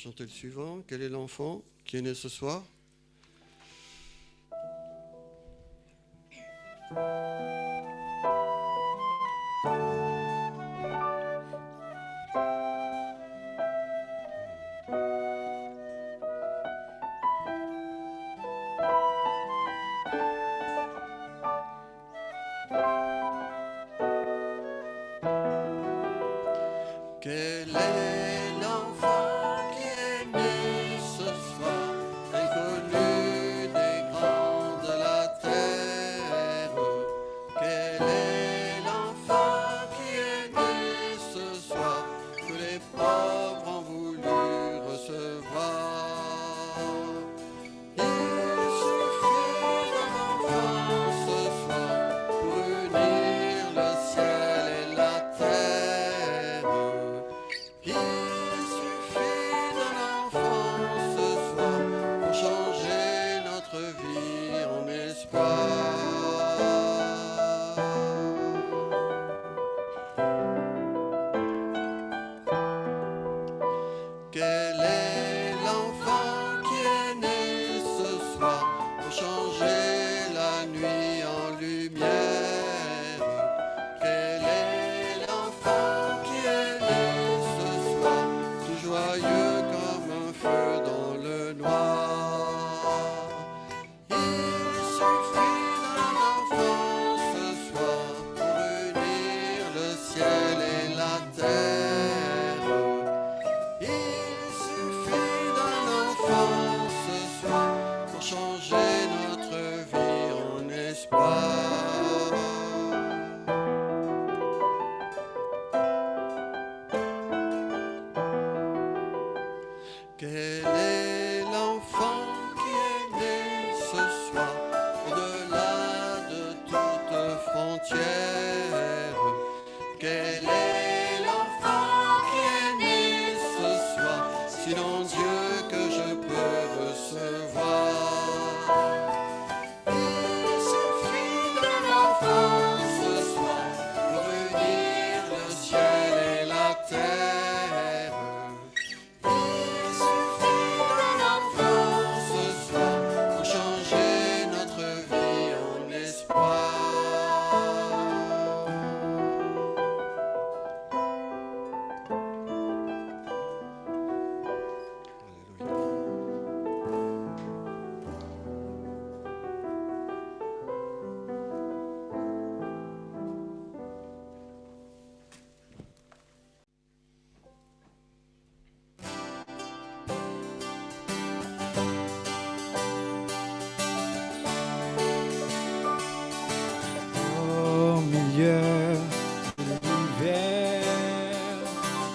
Chanter le suivant. Quel est l'enfant qui est né ce soir? Quel est l'enfant qui est né ce soir, inconnu des grands de la terre? Quel est l'enfant qui est né ce soir, que les pauvres ont voulu recevoir? Il suffit d'un enfant ce soir pour unir le ciel et la terre. Il suffit d'un enfant ce soir pour changer notre vie en espoir. Quel est l'enfant qui est né ce soir pour changer la nuit en lumière? Quel est l'enfant qui est né ce soir, tout joyeux comme un feu dans le noir? Il suffit d'un enfant ce soir pour unir le ciel et la terre. Il suffit d'un enfant ce soir pour changer notre vie en espoir. Quel est l'enfant qui est né ce soir, au-delà de toute frontière? Quel est l'enfant qui est né ce soir, sinon Dieu que je peux recevoir? Il suffit d'un enfant ce soir pour unir le ciel et la terre. Il suffit d'un enfant ce soir pour changer notre vie en espoir. Au milieu de l'hiver,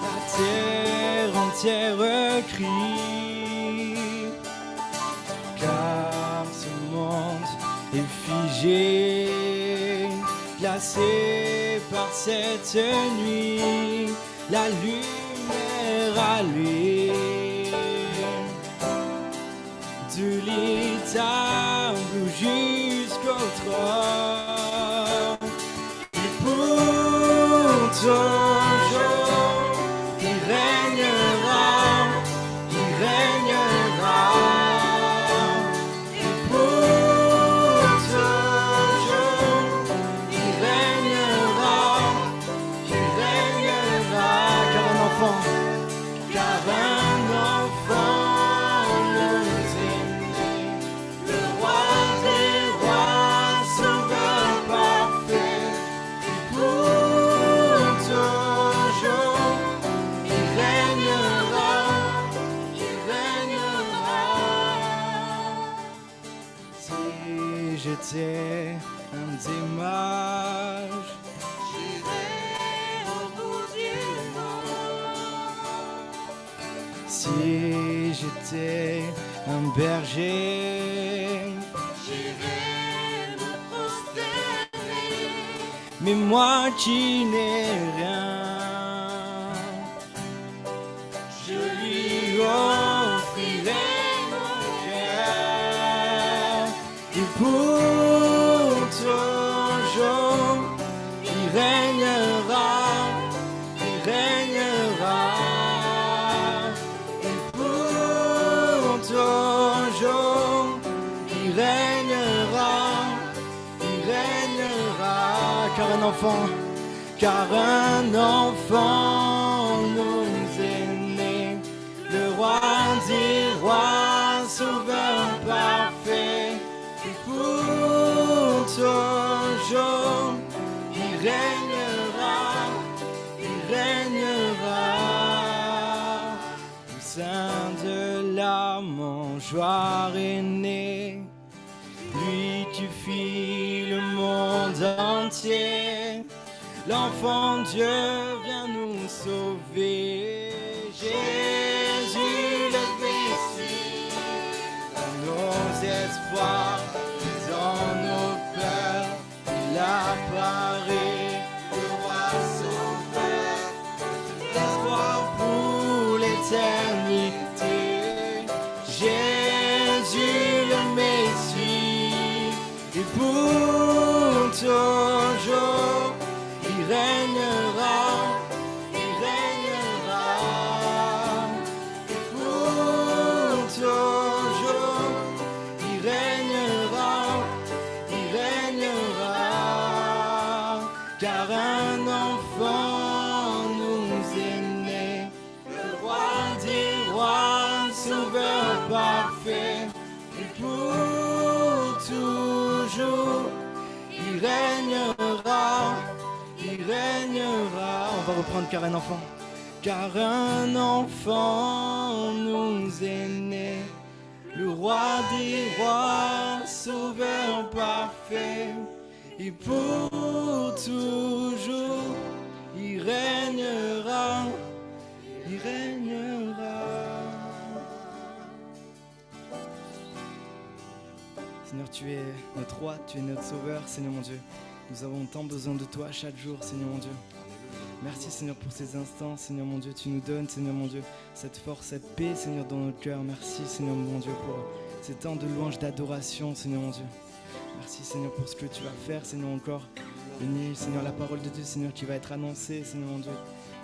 la terre entière crie, car ce monde est figé, glacé par cette nuit, la lumière allume, du lit table jusqu'au trône. Pour toujours, il régnera, il régnera. Et pour toujours, il régnera, car un enfant nous est né, le roi des rois, sauveur parfait. Pour si j'étais un berger, j'irai me prosterner. mais moi qui n'ai rien, Je lui offrirai mon cœur. Et pour toujours, il régnera, il régnera. Et pour toujours, il régnera, il régnera. Car un enfant nous est né, le roi des rois, sauveur parfait. Et pour toujours, il régnera, il régnera. Au sein de la mangeoire est né, lui qui fit le monde entier. L'enfant Dieu vient nous sauver. Jésus le Messie, dans nos espoirs, dans nos peurs, il apparaît, le roi sauveur, l'espoir pour l'éternité. Jésus le Messie, et pour toujours, il régnera, il régnera. Et pour toujours, il régnera, il régnera. Car un enfant nous est né, le roi des rois, sauveur parfait. Et pour toujours, il régnera, il régnera. On va reprendre car un enfant. Car un enfant nous est né, le roi des rois, sauveur parfait. Et pour toujours, il régnera, il régnera. Seigneur, tu es notre roi, tu es notre sauveur, Seigneur mon Dieu. Nous avons tant besoin de toi chaque jour, Seigneur mon Dieu. Merci, Seigneur, pour ces instants, Seigneur mon Dieu. Tu nous donnes, Seigneur mon Dieu, cette force, cette paix, Seigneur, dans notre cœur. Merci, Seigneur mon Dieu, pour ces temps de louange, d'adoration, Seigneur mon Dieu. Merci, Seigneur, pour ce que tu vas faire, Seigneur, encore. Bénis, Seigneur, la parole de Dieu, Seigneur, qui va être annoncée, Seigneur mon Dieu.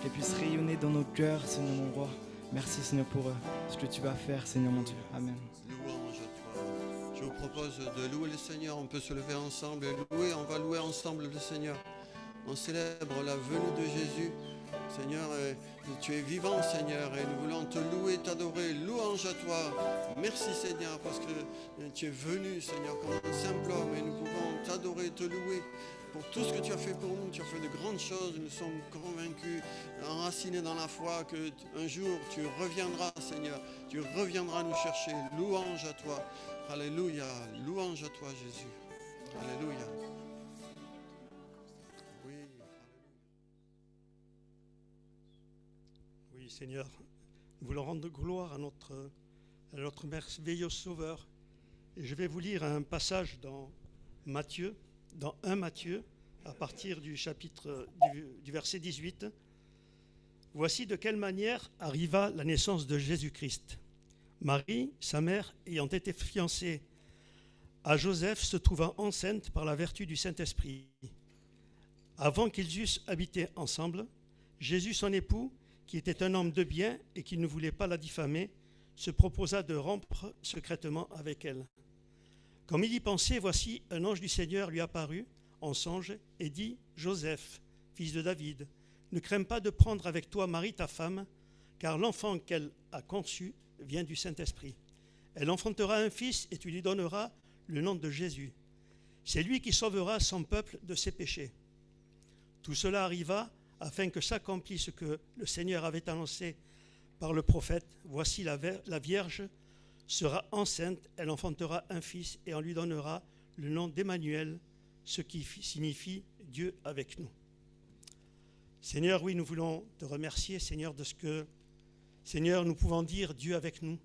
Qu'elle puisse rayonner dans nos cœurs, Seigneur mon roi. Merci, Seigneur, pour ce que tu vas faire, Seigneur mon Dieu. Amen. Louange à toi. Je vous propose de louer le Seigneur. On peut se lever ensemble et louer. On va louer ensemble le Seigneur. On célèbre la venue de Jésus. Seigneur, tu es vivant, Seigneur, et nous voulons te louer, t'adorer. Louange à toi. Merci, Seigneur, parce que tu es venu, Seigneur, comme un simple homme, et nous pouvons t'adorer, te louer pour tout ce que tu as fait pour nous. Tu as fait de grandes choses. Nous sommes convaincus, enracinés dans la foi, qu'un jour tu reviendras, Seigneur. Tu reviendras nous chercher. Louange à toi. Alléluia. Louange à toi, Jésus. Alléluia. Oui, Seigneur, nous voulons rendre gloire à notre merveilleux Sauveur. Et je vais vous lire un passage dans Matthieu, dans 1 Matthieu, à partir du chapitre du verset 18. Voici de quelle manière arriva la naissance de Jésus-Christ. Marie, sa mère, ayant été fiancée à Joseph, se trouva enceinte par la vertu du Saint-Esprit. Avant qu'ils eussent habité ensemble, Jésus, son époux, qui était un homme de bien et qui ne voulait pas la diffamer, se proposa de rompre secrètement avec elle. Comme il y pensait, voici un ange du Seigneur lui apparut en songe et dit « Joseph, fils de David, ne crains pas de prendre avec toi Marie ta femme, car l'enfant qu'elle a conçu vient du Saint-Esprit. Elle enfantera un fils et tu lui donneras le nom de Jésus. C'est lui qui sauvera son peuple de ses péchés. » Tout cela arriva afin que s'accomplisse ce que le Seigneur avait annoncé par le prophète. Voici la Vierge sera enceinte, elle enfantera un fils et on lui donnera le nom d'Emmanuel, ce qui signifie Dieu avec nous. Seigneur, oui, nous voulons te remercier, Seigneur, de ce que Seigneur, nous pouvons dire Dieu avec nous.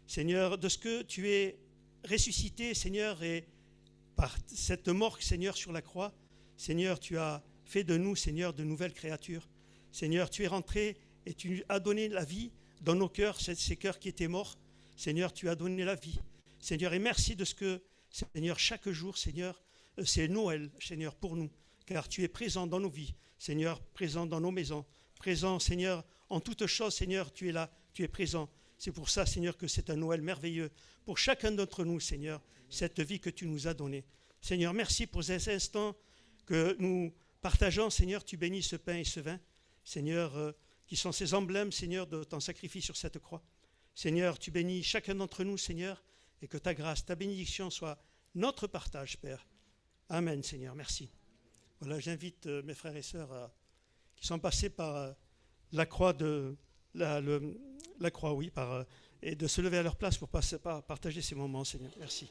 Seigneur, de ce que tu es ressuscité, Seigneur, et par cette mort, Seigneur, sur la croix, Seigneur, tu as fait de nous, Seigneur, de nouvelles créatures. Seigneur, tu es rentré et tu as donné la vie dans nos cœurs, ces cœurs qui étaient morts. Seigneur, tu as donné la vie. Seigneur, et merci de ce que, Seigneur, chaque jour, Seigneur, c'est Noël, Seigneur, pour nous, car tu es présent dans nos vies, Seigneur, présent dans nos maisons, présent, Seigneur, en toutes choses, Seigneur, tu es là, tu es présent. C'est pour ça, Seigneur, que c'est un Noël merveilleux pour chacun d'entre nous, Seigneur, cette vie que tu nous as donnée. Seigneur, merci pour ces instants que nous partageons, Seigneur, tu bénis ce pain et ce vin, Seigneur, qui sont ces emblèmes, Seigneur, de ton sacrifice sur cette croix. Seigneur, tu bénis chacun d'entre nous, Seigneur, et que ta grâce, ta bénédiction soit notre partage, Père. Amen, Seigneur, merci. Voilà, j'invite mes frères et sœurs qui sont passés par la croix, et de se lever à leur place pour partager ces moments, Seigneur. Merci.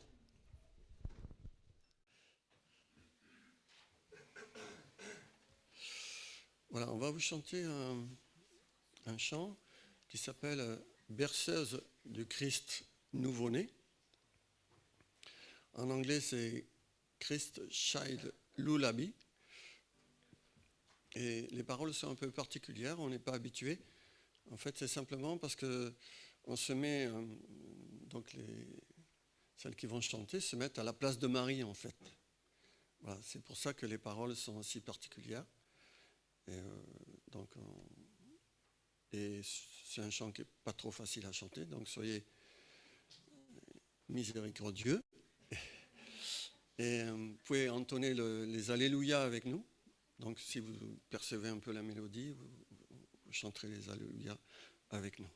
Voilà, on va vous chanter un chant qui s'appelle « Berceuse du Christ nouveau-né ». En anglais, c'est « Christ Child Lullaby ». Et les paroles sont un peu particulières, on n'est pas habitué. En fait, c'est simplement parce qu'on se met, donc celles qui vont chanter se mettent à la place de Marie, en fait. Voilà, c'est pour ça que les paroles sont aussi particulières. Et c'est un chant qui n'est pas trop facile à chanter, donc soyez miséricordieux. Et vous pouvez entonner les Alléluia avec nous. Donc si vous percevez un peu la mélodie, vous chanterez les Alléluia avec nous.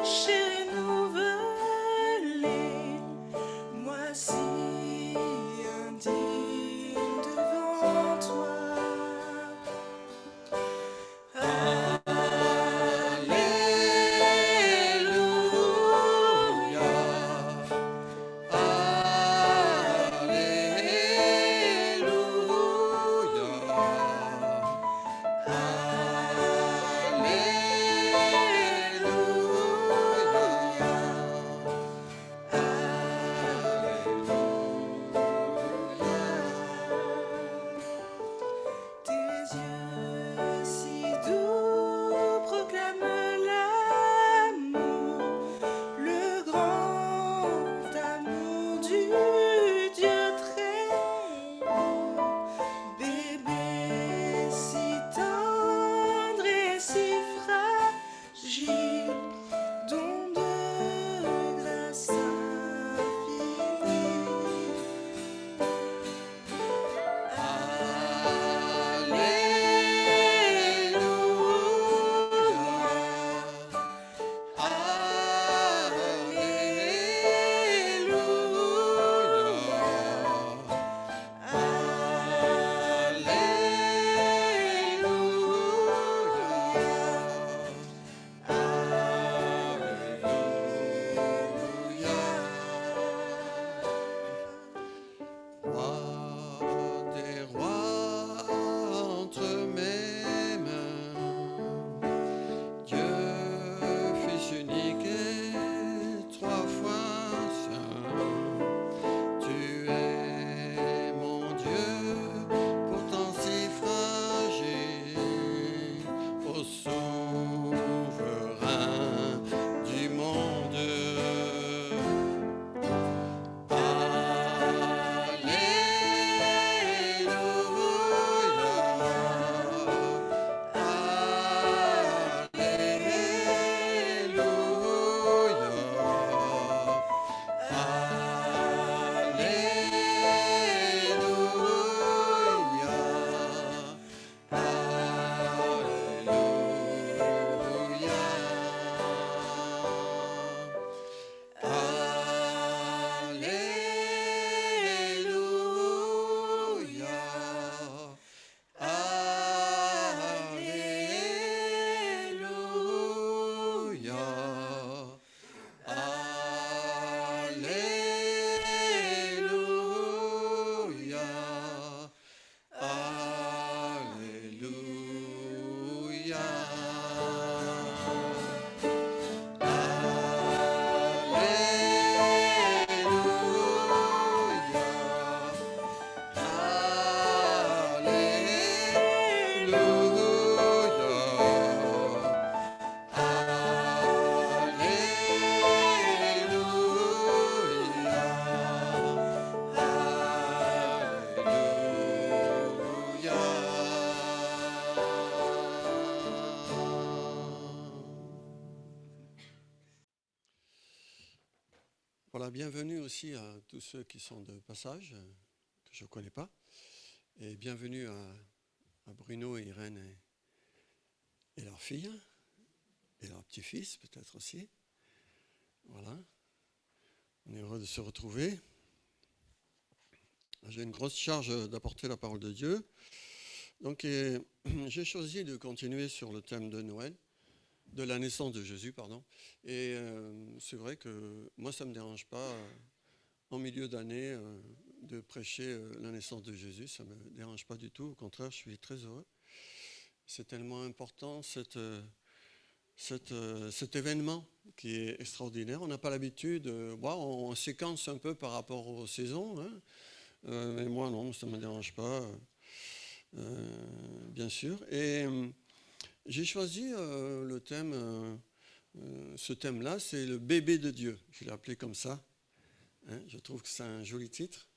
Chéri, nous Voilà, bienvenue aussi à tous ceux qui sont de passage, que je ne connais pas. Et bienvenue à Bruno et Irène et leur fille, et leur petit-fils peut-être aussi. Voilà. On est heureux de se retrouver. J'ai une grosse charge d'apporter la parole de Dieu. Donc j'ai choisi de continuer sur le thème de Noël, de la naissance de Jésus, pardon. Et c'est vrai que moi, ça ne me dérange pas en milieu d'année de prêcher la naissance de Jésus. Ça ne me dérange pas du tout. Au contraire, je suis très heureux. C'est tellement important cet événement qui est extraordinaire. On n'a pas l'habitude, on séquence un peu par rapport aux saisons, hein. Mais moi non, ça ne me dérange pas, bien sûr. Et j'ai choisi le thème, ce thème-là, c'est le bébé de Dieu. Je l'ai appelé comme ça, hein. Je trouve que c'est un joli titre.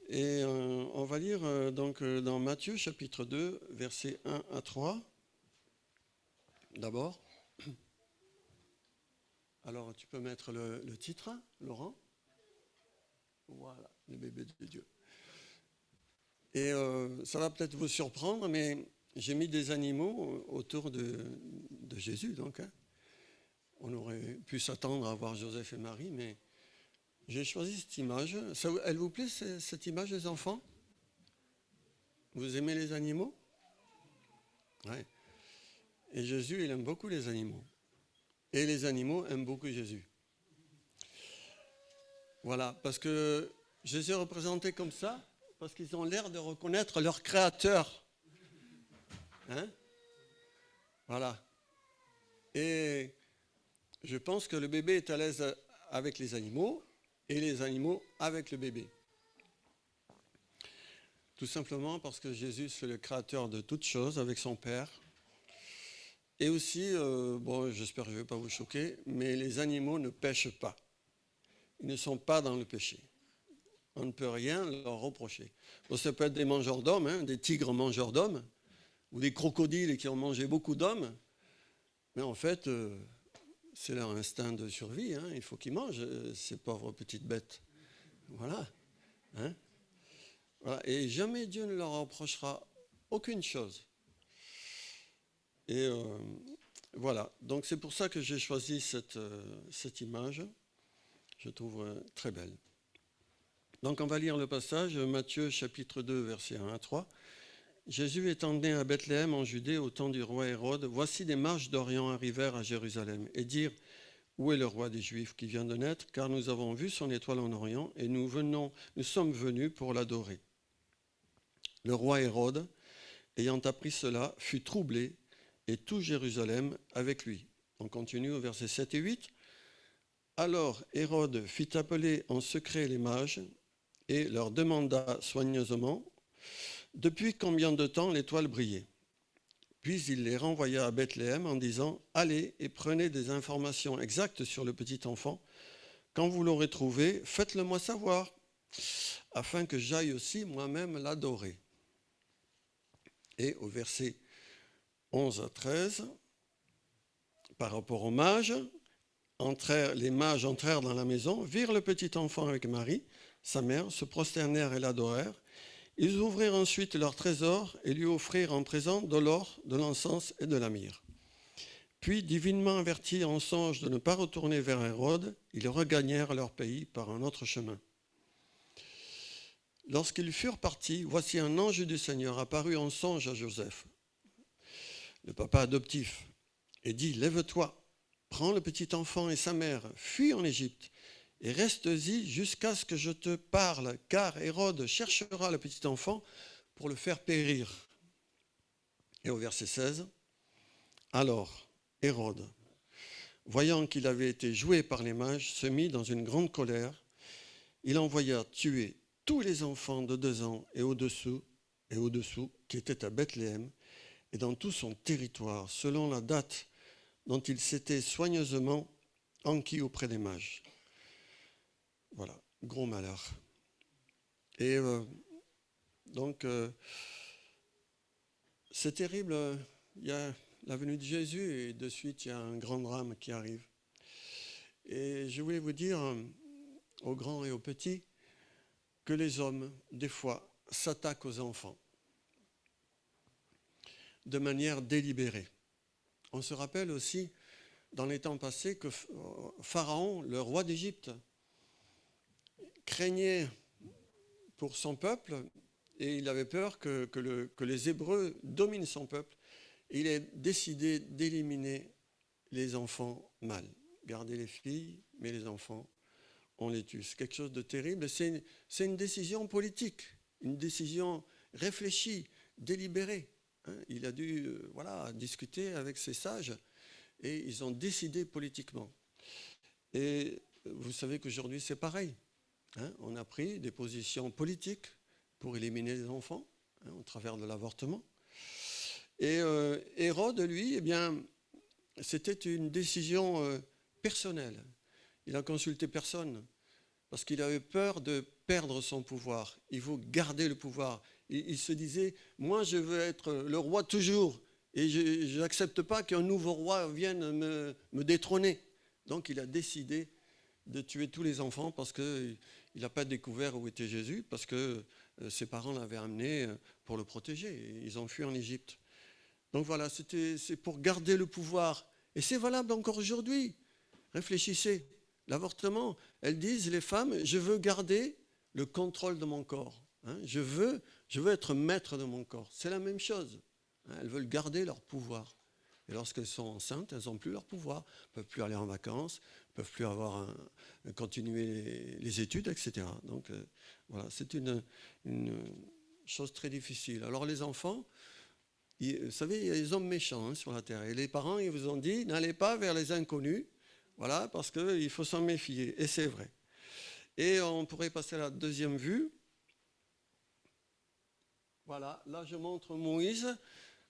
Et on va lire donc dans Matthieu chapitre 2, versets 1 à 3. D'abord. Alors, tu peux mettre le titre, Laurent? Voilà, le bébé de Dieu. Et ça va peut-être vous surprendre, mais j'ai mis des animaux autour de Jésus, donc. Hein. On aurait pu s'attendre à voir Joseph et Marie, mais j'ai choisi cette image. Elle vous plaît, cette image, les enfants? Vous aimez les animaux? Ouais. Et Jésus, il aime beaucoup les animaux. Et les animaux aiment beaucoup Jésus. Voilà, parce que je les ai représentés comme ça, parce qu'ils ont l'air de reconnaître leur créateur. Hein? Voilà. Et je pense que le bébé est à l'aise avec les animaux, et les animaux avec le bébé. Tout simplement parce que Jésus, c'est le créateur de toutes choses avec son Père. Et aussi, j'espère que je ne vais pas vous choquer, mais les animaux ne pêchent pas. Ils ne sont pas dans le péché. On ne peut rien leur reprocher. Bon, ça peut être des mangeurs d'hommes, hein, des tigres mangeurs d'hommes, ou des crocodiles qui ont mangé beaucoup d'hommes. Mais en fait, c'est leur instinct de survie. Hein, il faut qu'ils mangent, ces pauvres petites bêtes. Voilà. Hein, voilà. Et jamais Dieu ne leur reprochera aucune chose. Et voilà. Donc c'est pour ça que j'ai choisi cette image. Je trouve très belle. Donc on va lire le passage, Matthieu chapitre 2, versets 1 à 3. Jésus étant né à Bethléem en Judée au temps du roi Hérode, voici des mages d'Orient arrivèrent à Jérusalem et dirent, où est le roi des Juifs qui vient de naître, car nous avons vu son étoile en Orient et nous sommes venus pour l'adorer. Le roi Hérode, ayant appris cela, fut troublé et tout Jérusalem avec lui. On continue au verset 7 et 8. Alors Hérode fit appeler en secret les mages et leur demanda soigneusement depuis combien de temps l'étoile brillait. Puis il les renvoya à Bethléem en disant « Allez et prenez des informations exactes sur le petit enfant. Quand vous l'aurez trouvé, faites-le moi savoir, afin que j'aille aussi moi-même l'adorer. » Et au verset 11 à 13, par rapport aux mages, les mages entrèrent dans la maison, virent le petit enfant avec Marie, sa mère, se prosternèrent et l'adorèrent. Ils ouvrirent ensuite leur trésor et lui offrirent en présent de l'or, de l'encens et de la myrrhe. Puis, divinement avertis en songe de ne pas retourner vers Hérode, ils regagnèrent leur pays par un autre chemin. Lorsqu'ils furent partis, voici un ange du Seigneur apparut en songe à Joseph, le papa adoptif, et dit « Lève-toi, prends le petit enfant et sa mère, fuis en Égypte, et reste-y jusqu'à ce que je te parle, car Hérode cherchera le petit enfant pour le faire périr. » Et au verset 16, alors Hérode, voyant qu'il avait été joué par les mages, se mit dans une grande colère. Il envoya tuer tous les enfants de 2 ans et au-dessous qui étaient à Bethléem et dans tout son territoire, selon la date dont il s'était soigneusement enquis auprès des mages. Voilà, gros malheur. Et donc, c'est terrible, il y a la venue de Jésus et de suite, il y a un grand drame qui arrive. Et je voulais vous dire, aux grands et aux petits, que les hommes, des fois, s'attaquent aux enfants de manière délibérée. On se rappelle aussi, dans les temps passés, que Pharaon, le roi d'Égypte, craignait pour son peuple et il avait peur que les Hébreux dominent son peuple. Et il a décidé d'éliminer les enfants mâles. Garder les filles, mais les enfants, on les tue. C'est quelque chose de terrible. C'est une décision politique, une décision réfléchie, délibérée. Il a dû discuter avec ses sages et ils ont décidé politiquement. Et vous savez qu'aujourd'hui c'est pareil. On a pris des positions politiques pour éliminer les enfants au travers de l'avortement. Et Hérode, lui, eh bien, c'était une décision personnelle. Il n'a consulté personne parce qu'il avait peur de perdre son pouvoir. Il faut garder le pouvoir. Il se disait, moi je veux être le roi toujours et je n'accepte pas qu'un nouveau roi vienne me détrôner. Donc il a décidé de tuer tous les enfants parce qu'il n'a pas découvert où était Jésus, parce que ses parents l'avaient amené pour le protéger. Ils ont fui en Égypte. Donc voilà, c'est pour garder le pouvoir. Et c'est valable encore aujourd'hui. Réfléchissez. L'avortement, elles disent, les femmes, je veux garder le contrôle de mon corps. Je veux être maître de mon corps. C'est la même chose. Elles veulent garder leur pouvoir. Et lorsqu'elles sont enceintes, elles n'ont plus leur pouvoir. Elles ne peuvent plus aller en vacances, elles ne peuvent plus continuer les études, etc. Donc voilà, c'est une chose très difficile. Alors les enfants, vous savez, il y a des hommes méchants sur la terre. Et les parents, ils vous ont dit, n'allez pas vers les inconnus, voilà, parce qu'il faut s'en méfier. Et c'est vrai. Et on pourrait passer à la deuxième vue. Voilà, là je montre Moïse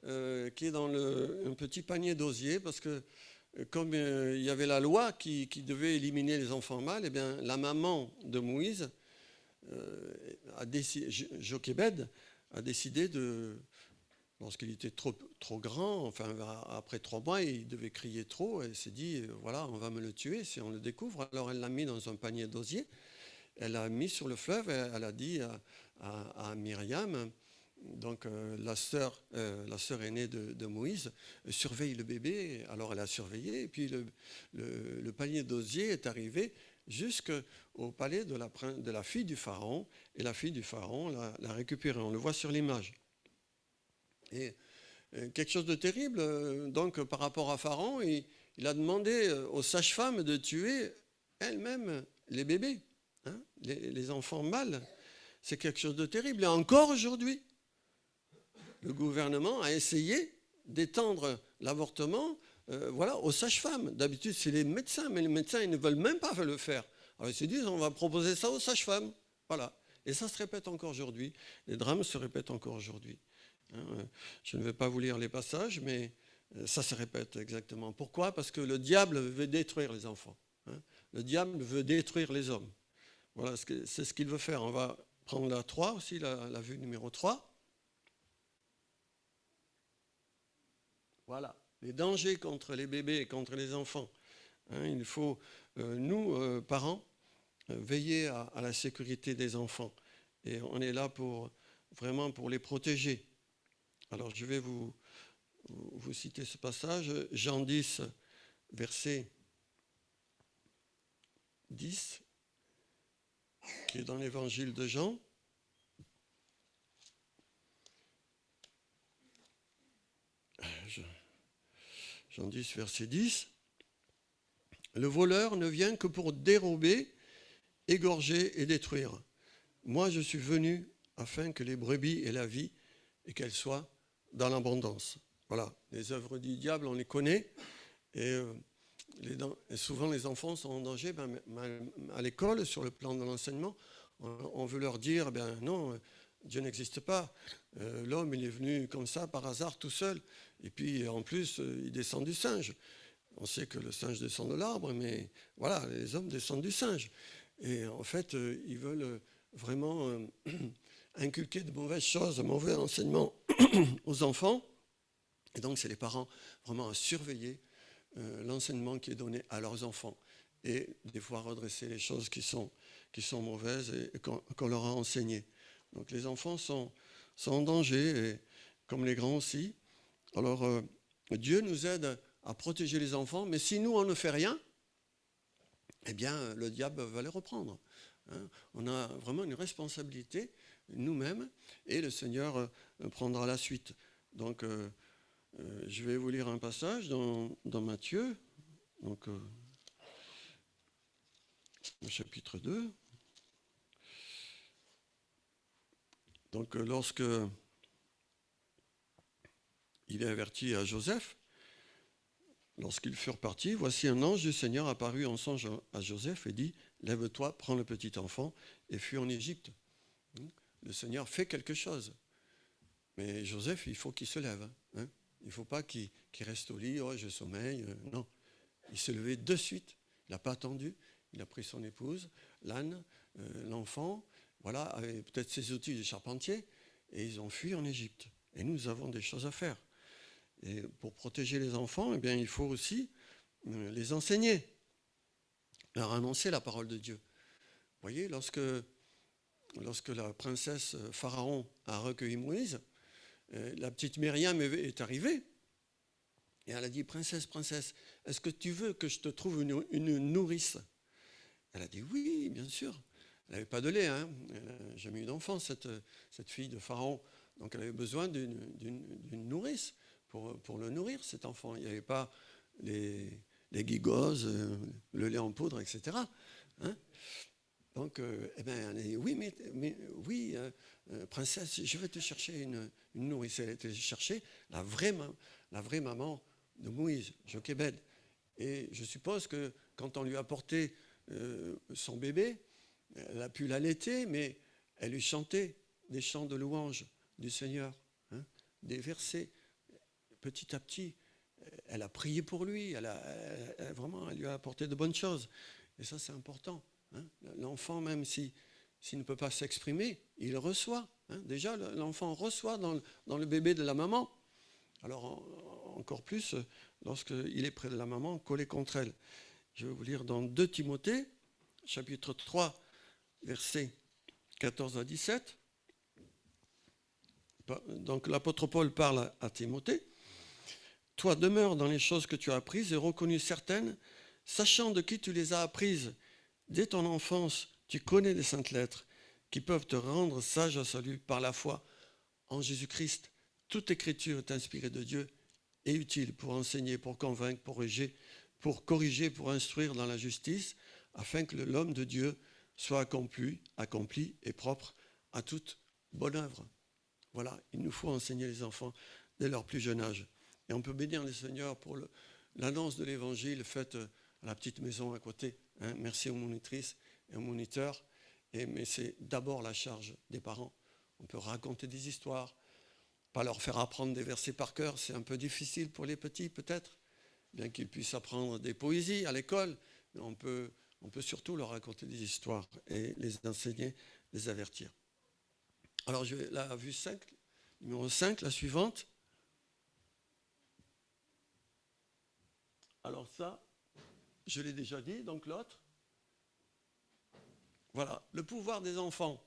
qui est dans un petit panier d'osier, parce que comme il y avait la loi qui devait éliminer les enfants mâles, eh bien, la maman de Moïse, Jochébed, a décidé lorsqu'il était trop grand, enfin après 3 mois, il devait crier trop, elle s'est dit, voilà, on va me le tuer si on le découvre. Alors elle l'a mis dans un panier d'osier, elle l'a mis sur le fleuve, et elle a dit à Myriam, donc la sœur aînée de Moïse, surveille le bébé. Alors elle a surveillé, et puis le panier d'osier est arrivé jusqu'au palais de la fille du Pharaon, et la fille du Pharaon l'a récupéré. On le voit sur l'image. Et quelque chose de terrible, donc par rapport à Pharaon, il a demandé aux sages-femmes de tuer elles-mêmes les bébés, les enfants mâles. C'est quelque chose de terrible. Et encore aujourd'hui, le gouvernement a essayé d'étendre l'avortement aux sages-femmes. D'habitude, c'est les médecins, mais les médecins, ils ne veulent même pas le faire. Alors ils se disent, on va proposer ça aux sages-femmes. Voilà. Et ça se répète encore aujourd'hui. Les drames se répètent encore aujourd'hui. Je ne vais pas vous lire les passages, mais ça se répète exactement. Pourquoi ? Parce que le diable veut détruire les enfants. Le diable veut détruire les hommes. Voilà, c'est ce qu'il veut faire. On va prendre la 3 aussi, la vue numéro 3. Voilà, les dangers contre les bébés et contre les enfants. Il faut, nous, parents, veiller à la sécurité des enfants. Et on est là vraiment pour les protéger. Alors je vais vous citer ce passage, Jean 10, verset 10, qui est dans l'évangile de Jean. Jean 10, verset 10. Le voleur ne vient que pour dérober, égorger et détruire. Moi, je suis venu afin que les brebis aient la vie et qu'elles soient dans l'abondance. Voilà, les œuvres du diable, on les connaît. Et souvent, les enfants sont en danger. À l'école, sur le plan de l'enseignement, on veut leur dire, non, Dieu n'existe pas. L'homme, il est venu comme ça, par hasard, tout seul. Et puis, en plus, il descend du singe. On sait que le singe descend de l'arbre, mais voilà, les hommes descendent du singe. Et en fait, ils veulent vraiment inculquer de mauvaises choses, de mauvais enseignements aux enfants. Et donc, c'est les parents vraiment à surveiller l'enseignement qui est donné à leurs enfants. et des fois redresser les choses qui sont mauvaises et qu'on leur a enseignées. Donc les enfants sont en danger, et comme les grands aussi. Alors Dieu nous aide à protéger les enfants, mais si nous on ne fait rien, eh bien le diable va les reprendre. Hein. On a vraiment une responsabilité nous-mêmes, et le Seigneur prendra la suite. Donc je vais vous lire un passage dans Matthieu, donc au chapitre 2. Donc lorsque il est averti à Joseph, lorsqu'ils furent partis, voici un ange du Seigneur apparut en songe à Joseph et dit, lève-toi, prends le petit enfant et fuis en Égypte. Le Seigneur fait quelque chose. Mais Joseph, il faut qu'il se lève. Hein. Il ne faut pas qu'il reste au lit, oh, je sommeille. Non. Il s'est levé de suite. Il n'a pas attendu. Il a pris son épouse, l'âne, l'enfant, voilà, avec peut-être ses outils de charpentier, et ils ont fui en Égypte. Et nous avons des choses à faire. Et pour protéger les enfants, eh bien, il faut aussi les enseigner, leur annoncer la parole de Dieu. Vous voyez, lorsque la princesse Pharaon a recueilli Moïse, la petite Myriam est arrivée, et elle a dit, princesse, est-ce que tu veux que je te trouve une nourrice? Elle a dit, oui, bien sûr. Elle n'avait pas de lait, hein. Elle n'a jamais eu d'enfant, cette fille de Pharaon. Donc elle avait besoin d'une nourrice pour le nourrir, cet enfant. Il n'y avait pas les gigos, le lait en poudre, etc. Hein. Donc, eh ben, elle a dit, oui, princesse, je vais te chercher une nourrice. Elle a été chercher la vraie maman de Moïse, Jochébed. Et je suppose que quand on lui a apporté son bébé, elle a pu l'allaiter, mais elle lui chantait des chants de louange du Seigneur, hein, des versets. Petit à petit, elle a prié pour lui, elle lui a apporté de bonnes choses. Et ça, c'est important. Hein. L'enfant, même s'il ne peut pas s'exprimer, il reçoit. Hein. Déjà, l'enfant reçoit dans le bébé de la maman. Alors, encore plus, lorsqu'il est près de la maman, collé contre elle. Je vais vous lire dans 2 Timothée, chapitre 3, versets 14 à 17. Donc l'apôtre Paul parle à Timothée. Toi, demeure dans les choses que tu as apprises et reconnues certaines, sachant de qui tu les as apprises. Dès ton enfance, tu connais les saintes lettres qui peuvent te rendre sage au salut par la foi en Jésus-Christ. Toute écriture est inspirée de Dieu et utile pour enseigner, pour convaincre, pour corriger, pour instruire dans la justice, afin que l'homme de Dieu soit accompli et propre à toute bonne œuvre. Voilà, il nous faut enseigner les enfants dès leur plus jeune âge. Et on peut bénir le Seigneur pour l'annonce de l'Évangile faite à la petite maison à côté. Hein. Merci aux monitrices et aux moniteurs. Mais c'est d'abord la charge des parents. On peut raconter des histoires, pas leur faire apprendre des versets par cœur, c'est un peu difficile pour les petits peut-être, bien qu'ils puissent apprendre des poésies à l'école, mais on peut surtout leur raconter des histoires et les enseigner, les avertir. Alors je vais la vue 5, numéro 5, la suivante. Alors ça, je l'ai déjà dit, donc l'autre. Voilà, le pouvoir des enfants.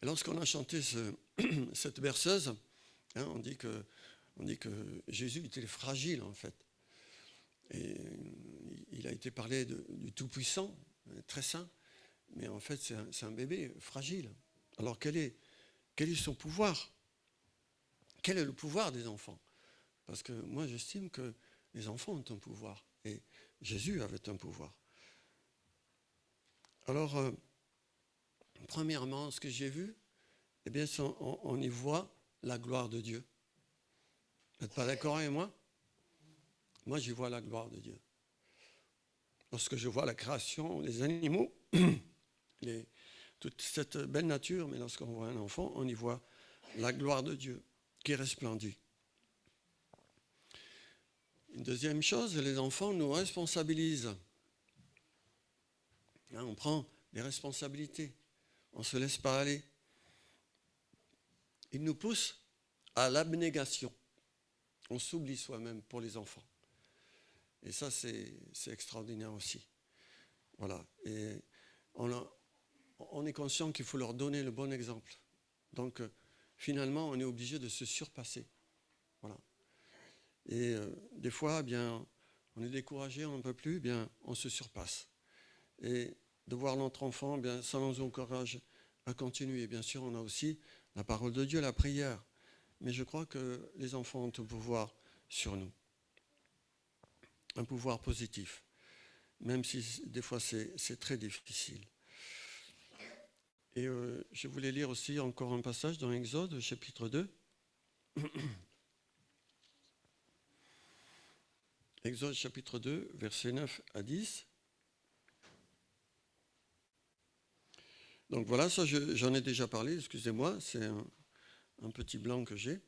Et lorsqu'on a chanté cette berceuse, hein, on dit que Jésus était fragile en fait. Et il a été parlé du Tout-Puissant, très saint, mais en fait c'est un bébé fragile. Alors quel est son pouvoir? Quel est le pouvoir des enfants? Parce que moi j'estime que les enfants ont un pouvoir, et Jésus avait un pouvoir. Alors, premièrement, ce que j'ai vu, eh bien, on y voit la gloire de Dieu. Vous n'êtes pas d'accord avec moi? Moi, j'y vois la gloire de Dieu. Lorsque je vois la création, les animaux, toute cette belle nature, mais lorsqu'on voit un enfant, on y voit la gloire de Dieu qui resplendit. Une deuxième chose, les enfants nous responsabilisent. Hein, on prend des responsabilités, on ne se laisse pas aller. Ils nous poussent à l'abnégation. On s'oublie soi-même pour les enfants. Et ça, c'est extraordinaire aussi. Voilà. Et on est conscient qu'il faut leur donner le bon exemple. Donc, finalement, on est obligé de se surpasser. Voilà. Et des fois, bien, on est découragé, on n'en peut plus, bien, on se surpasse. Et de voir notre enfant, bien, ça nous encourage à continuer. Bien sûr, on a aussi la parole de Dieu, la prière. Mais je crois que les enfants ont un pouvoir sur nous. Un pouvoir positif. Même si des fois c'est très difficile. Et je voulais lire aussi encore un passage dans Exode, chapitre 2. Exode, chapitre 2, versets 9 à 10. Donc voilà, ça j'en ai déjà parlé, excusez-moi, c'est un petit blanc que j'ai.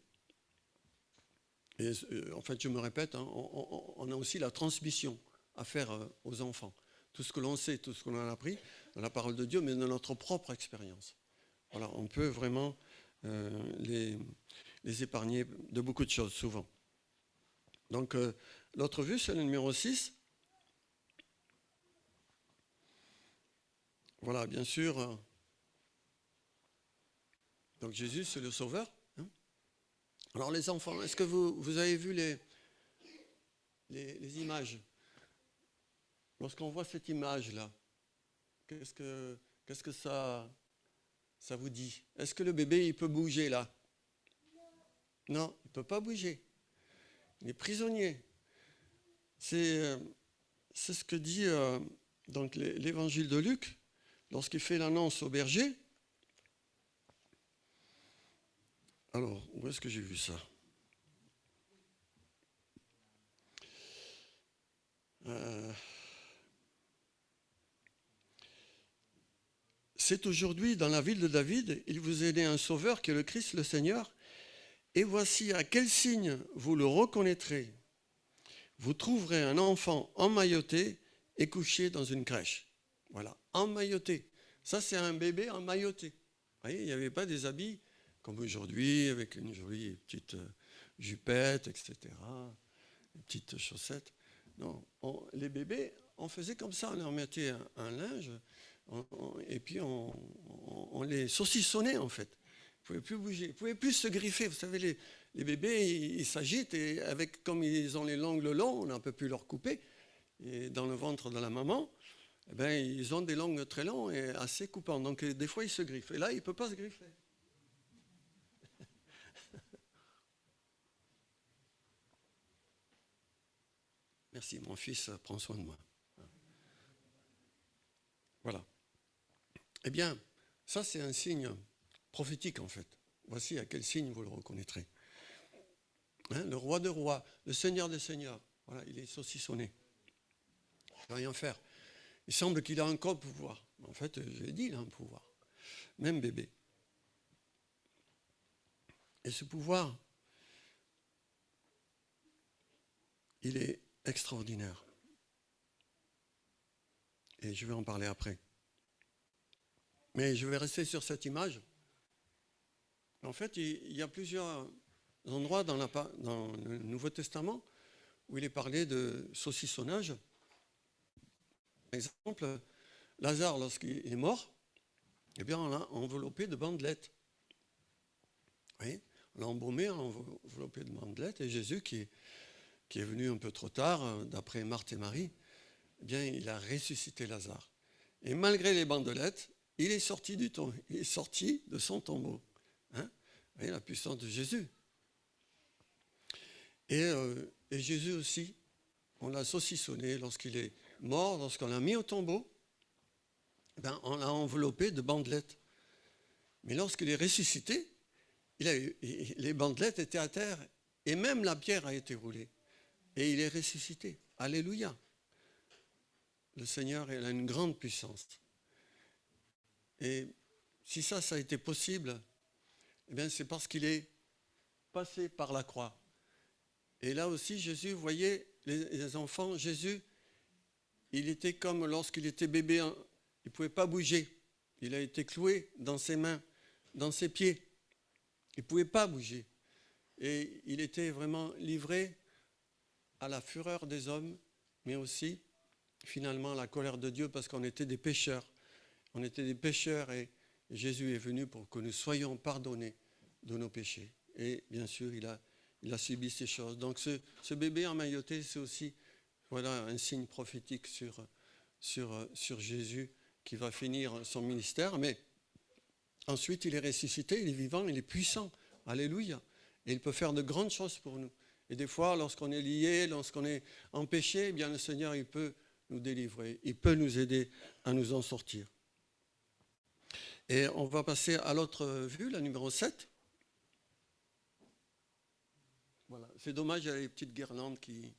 Et en fait, je me répète, hein, on a aussi la transmission à faire aux enfants. Tout ce que l'on sait, tout ce que l'on a appris dans la parole de Dieu, mais dans notre propre expérience. Voilà, on peut vraiment les épargner de beaucoup de choses, souvent. Donc, l'autre vue, c'est le numéro 6. Voilà, bien sûr. Donc, Jésus, c'est le Sauveur. Hein. Alors, les enfants, est-ce que vous avez vu les images? Lorsqu'on voit cette image-là, qu'est-ce que ça vous dit? Est-ce que le bébé, il peut bouger là? Non, il ne peut pas bouger. Il est prisonnier. C'est ce que dit donc l'évangile de Luc, lorsqu'il fait l'annonce au berger. Alors, où est-ce que j'ai vu ça? C'est aujourd'hui dans la ville de David, il vous est né un sauveur qui est le Christ, le Seigneur. Et voici à quel signe vous le reconnaîtrez. Vous trouverez un enfant emmailloté et couché dans une crèche. Voilà, emmailloté. Ça, c'est un bébé emmailloté. Vous voyez, il n'y avait pas des habits comme aujourd'hui, avec une jolie petite jupette, etc., une petite chaussette. Non, les bébés, on faisait comme ça, on leur mettait un linge, et puis on les saucissonnait, en fait. Ils ne pouvaient plus bouger, ils ne pouvaient plus se griffer. Vous savez, les bébés, ils s'agitent, et comme ils ont les l'ongle long, on n'a pas pu leur couper. Et dans le ventre de la maman, eh ben, ils ont des langues très longs et assez coupants. Donc, des fois, ils se griffent. Et là, il ne peut pas se griffer. Merci, mon fils prend soin de moi. Voilà. Eh bien, ça, c'est un signe prophétique, en fait. Voici à quel signe vous le reconnaîtrez. Hein, le roi des rois, le seigneur des seigneurs. Voilà, il est saucissonné. Il ne peut rien faire. Il semble qu'il a encore le pouvoir. En fait, je l'ai dit, il a un pouvoir. Même bébé. Et ce pouvoir, il est extraordinaire. Et je vais en parler après. Mais je vais rester sur cette image. En fait, il y a plusieurs endroits dans le Nouveau Testament où il est parlé de saucissonnage. Par exemple, Lazare, lorsqu'il est mort, eh bien, on l'a enveloppé de bandelettes. Vous voyez, on l'a embaumé, on l'a enveloppé de bandelettes. Et Jésus, qui est venu un peu trop tard, d'après Marthe et Marie, eh bien, il a ressuscité Lazare. Et malgré les bandelettes, il est sorti il est sorti de son tombeau. Hein? Vous voyez la puissance de Jésus. Et Jésus aussi, on l'a saucissonné lorsqu'il est mort, lorsqu'on l'a mis au tombeau, ben, on l'a enveloppé de bandelettes. Mais lorsqu'il est ressuscité, les bandelettes étaient à terre et même la pierre a été roulée. Et il est ressuscité. Alléluia. Le Seigneur, il a une grande puissance. Et si ça a été possible, eh bien c'est parce qu'il est passé par la croix. Et là aussi, Jésus, vous voyez, les enfants, Jésus, il était comme lorsqu'il était bébé, il ne pouvait pas bouger. Il a été cloué dans ses mains, dans ses pieds. Il ne pouvait pas bouger. Et il était vraiment livré à la fureur des hommes mais aussi finalement la colère de Dieu parce qu'on était des pécheurs. On était des pécheurs et Jésus est venu pour que nous soyons pardonnés de nos péchés. Et bien sûr, il a subi ces choses. Donc ce bébé emmailloté, c'est aussi un signe prophétique sur Jésus qui va finir son ministère. Mais ensuite, il est ressuscité, il est vivant, il est puissant. Alléluia. Et il peut faire de grandes choses pour nous. Et des fois, lorsqu'on est lié, lorsqu'on est en péché, eh bien le Seigneur, il peut nous délivrer. Il peut nous aider à nous en sortir. Et on va passer à l'autre vue, la numéro 7. Voilà. C'est dommage, il y a les petites guirlandes qui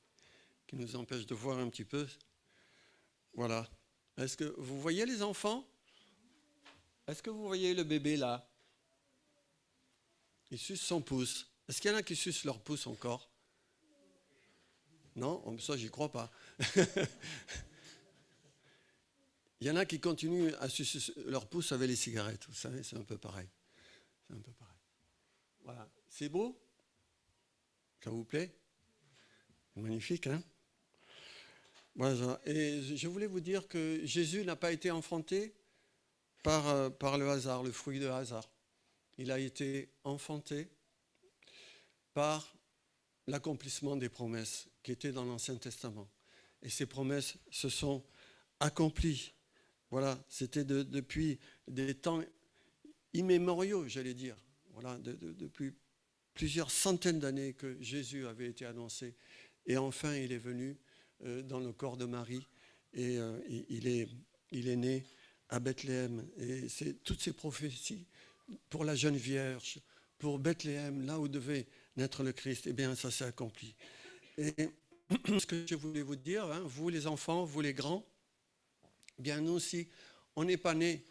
nous empêchent de voir un petit peu. Voilà. Est-ce que vous voyez les enfants? Est-ce que vous voyez le bébé là? Il suce son pouce. Est-ce qu'il y en a qui sucent leur pouce encore? Non? Ça, j'y crois pas. Il y en a qui continuent à sucer leur pouce avec les cigarettes. Vous savez, c'est un peu pareil. Voilà. C'est beau? Ça vous plaît? Magnifique, hein? Voilà. Et je voulais vous dire que Jésus n'a pas été enfanté par le hasard, le fruit de hasard. Il a été enfanté par l'accomplissement des promesses qui étaient dans l'Ancien Testament. Et ces promesses se sont accomplies. Voilà, c'était depuis des temps immémoriaux, j'allais dire. Voilà, depuis plusieurs centaines d'années que Jésus avait été annoncé. Et enfin, il est venu dans le corps de Marie et il est né à Bethléem. Et c'est toutes ces prophéties pour la jeune Vierge, pour Bethléem, là où devait naître le Christ, eh bien, ça s'est accompli. Et ce que je voulais vous dire, hein, vous les enfants, vous les grands, eh bien, nous aussi, on n'est pas nés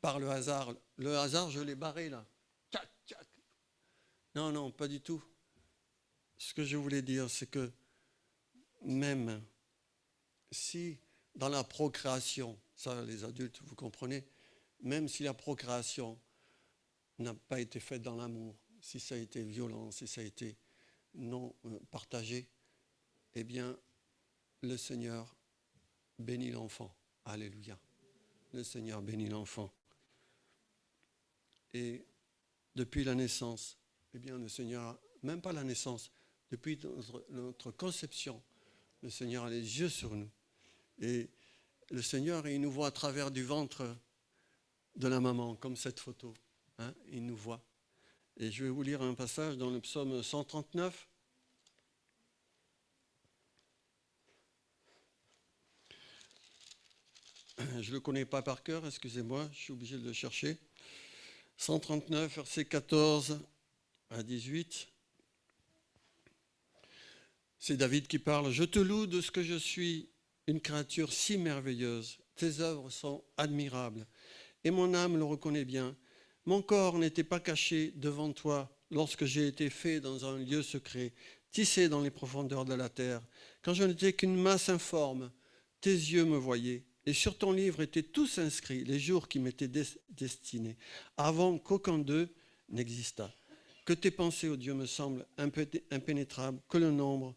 par le hasard. Le hasard, je l'ai barré là. Tchac, tchac. Non, pas du tout. Ce que je voulais dire, c'est que même si dans la procréation, ça les adultes, vous comprenez, même si la procréation n'a pas été faite dans l'amour, si ça a été violent, si ça a été non partagé, eh bien, le Seigneur bénit l'enfant. Alléluia. Le Seigneur bénit l'enfant. Et depuis la naissance, eh bien, le Seigneur, même pas la naissance, depuis notre conception, le Seigneur a les yeux sur nous. Et le Seigneur, il nous voit à travers du ventre de la maman, comme cette photo. Hein, il nous voit. Et je vais vous lire un passage dans le psaume 139. Je ne le connais pas par cœur, excusez-moi, je suis obligé de le chercher. 139, versets 14 à 18. C'est David qui parle. « Je te loue de ce que je suis une créature si merveilleuse. Tes œuvres sont admirables. Et mon âme le reconnaît bien. Mon corps n'était pas caché devant toi lorsque j'ai été fait dans un lieu secret, tissé dans les profondeurs de la terre. Quand je n'étais qu'une masse informe, tes yeux me voyaient. Et sur ton livre étaient tous inscrits les jours qui m'étaient destinés, avant qu'aucun d'eux n'existât. Que tes pensées, ô Dieu, me semblent impénétrables, que le nombre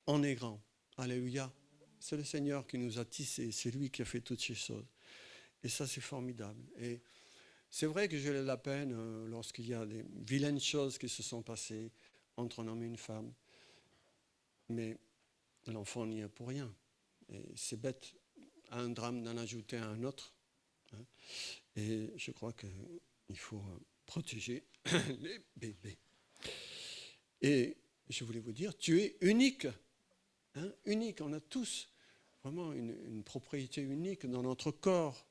en est grand. » Alléluia. C'est le Seigneur qui nous a tissés, c'est lui qui a fait toutes ces choses. Et ça, c'est formidable. Et c'est vrai que j'ai la peine lorsqu'il y a des vilaines choses qui se sont passées entre un homme et une femme. Mais l'enfant n'y est pour rien. Et c'est bête à un drame d'en ajouter à un autre. Hein. Et je crois qu'il faut protéger les bébés. Et je voulais vous dire, tu es unique. Hein, unique. On a tous vraiment une propriété unique dans notre corps.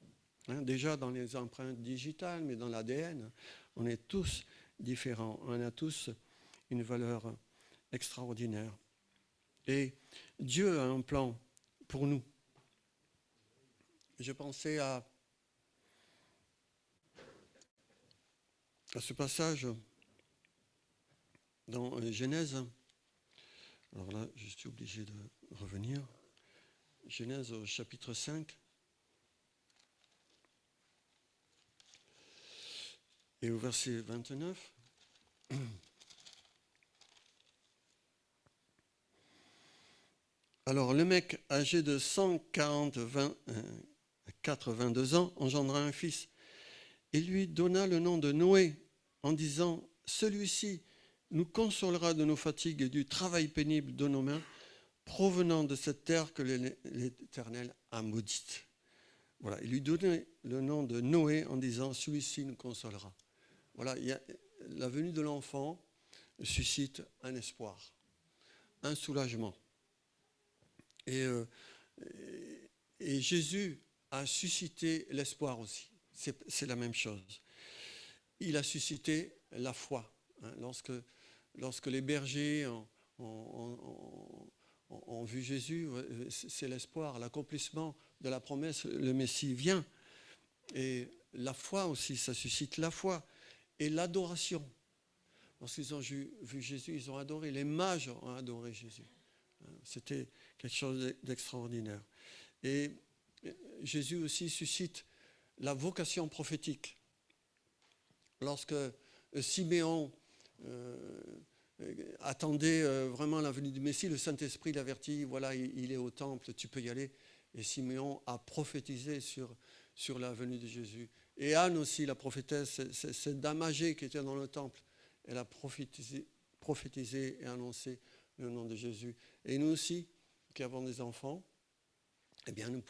Hein, déjà dans les empreintes digitales, mais dans l'ADN. On est tous différents. On a tous une valeur extraordinaire. Et Dieu a un plan pour nous. Je pensais à ce passage dans Genèse. Alors là, je suis obligé de revenir. Genèse au chapitre 5. Et au verset 29. Alors, le mec âgé de 22 ans engendra un fils et lui donna le nom de Noé en disant « Celui-ci nous consolera de nos fatigues et du travail pénible de nos mains provenant de cette terre que l'Éternel a maudite. » Voilà, il lui donnait le nom de Noé en disant « Celui-ci nous consolera ». Voilà, la venue de l'enfant suscite un espoir, un soulagement. Et Jésus a suscité l'espoir aussi. C'est la même chose. Il a suscité la foi. Hein, lorsque les bergers ont vu Jésus, c'est l'espoir, l'accomplissement de la promesse, le Messie vient. Et la foi aussi, ça suscite la foi. Et l'adoration. Lorsqu'ils ont vu Jésus, ils ont adoré. Les mages ont adoré Jésus. C'était quelque chose d'extraordinaire. Et Jésus aussi suscite la vocation prophétique. Lorsque Siméon attendait vraiment la venue du Messie, le Saint-Esprit l'avertit, voilà, il est au temple, tu peux y aller. Et Siméon a prophétisé sur la venue de Jésus. Et Anne aussi, la prophétesse, cette dame âgée qui était dans le temple, elle a prophétisé et annoncé le nom de Jésus. Et nous aussi, qui avons des enfants, eh bien, nous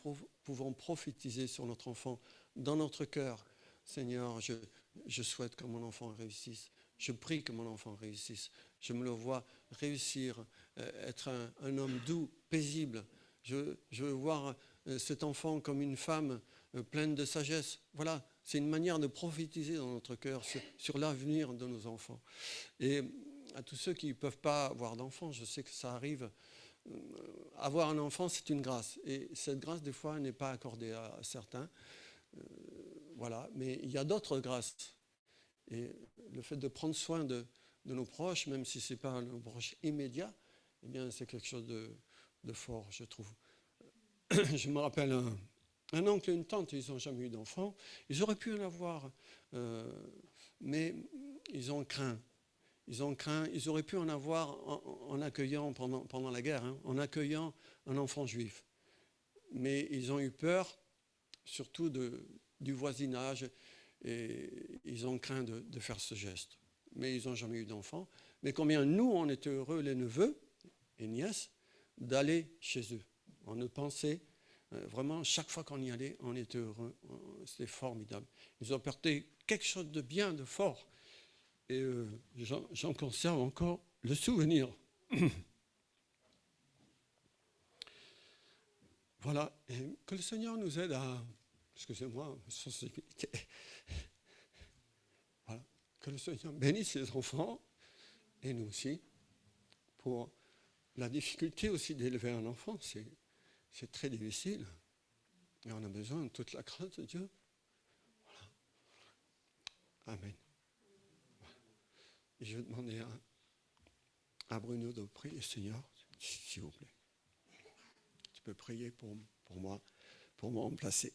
pouvons prophétiser sur notre enfant dans notre cœur. Seigneur, je souhaite que mon enfant réussisse. Je prie que mon enfant réussisse. Je me le vois réussir, être un homme doux, paisible. Je veux voir cet enfant comme une femme pleine de sagesse. Voilà, c'est une manière de prophétiser dans notre cœur sur l'avenir de nos enfants. Et à tous ceux qui ne peuvent pas avoir d'enfants, je sais que ça arrive. Avoir un enfant, c'est une grâce. Et cette grâce, des fois, n'est pas accordée à certains. Voilà, mais il y a d'autres grâces. Et le fait de prendre soin de nos proches, même si ce n'est pas nos proches immédiats, eh bien, c'est quelque chose de fort, je trouve. Je me rappelle un oncle et une tante, ils n'ont jamais eu d'enfants. Ils auraient pu en avoir, mais ils ont craint. Ils auraient pu en avoir en accueillant pendant la guerre, hein, en accueillant un enfant juif. Mais ils ont eu peur, surtout du voisinage, et ils ont craint de faire ce geste. Mais ils n'ont jamais eu d'enfant. Mais combien nous, on était heureux, les neveux et nièces, d'aller chez eux. On ne pensait, vraiment, chaque fois qu'on y allait, on était heureux. C'était formidable. Ils ont apporté quelque chose de bien, de fort. Et j'en conserve encore le souvenir. Voilà, et que le Seigneur nous aide à... Excusez-moi, sensibilité. Voilà, que le Seigneur bénisse les enfants, et nous aussi, pour la difficulté aussi d'élever un enfant, c'est très difficile. Et on a besoin de toute la grâce de Dieu. Voilà. Amen. Et je vais demander à Bruno de prier, Seigneur, s'il vous plaît. Tu peux prier pour moi, pour me remplacer.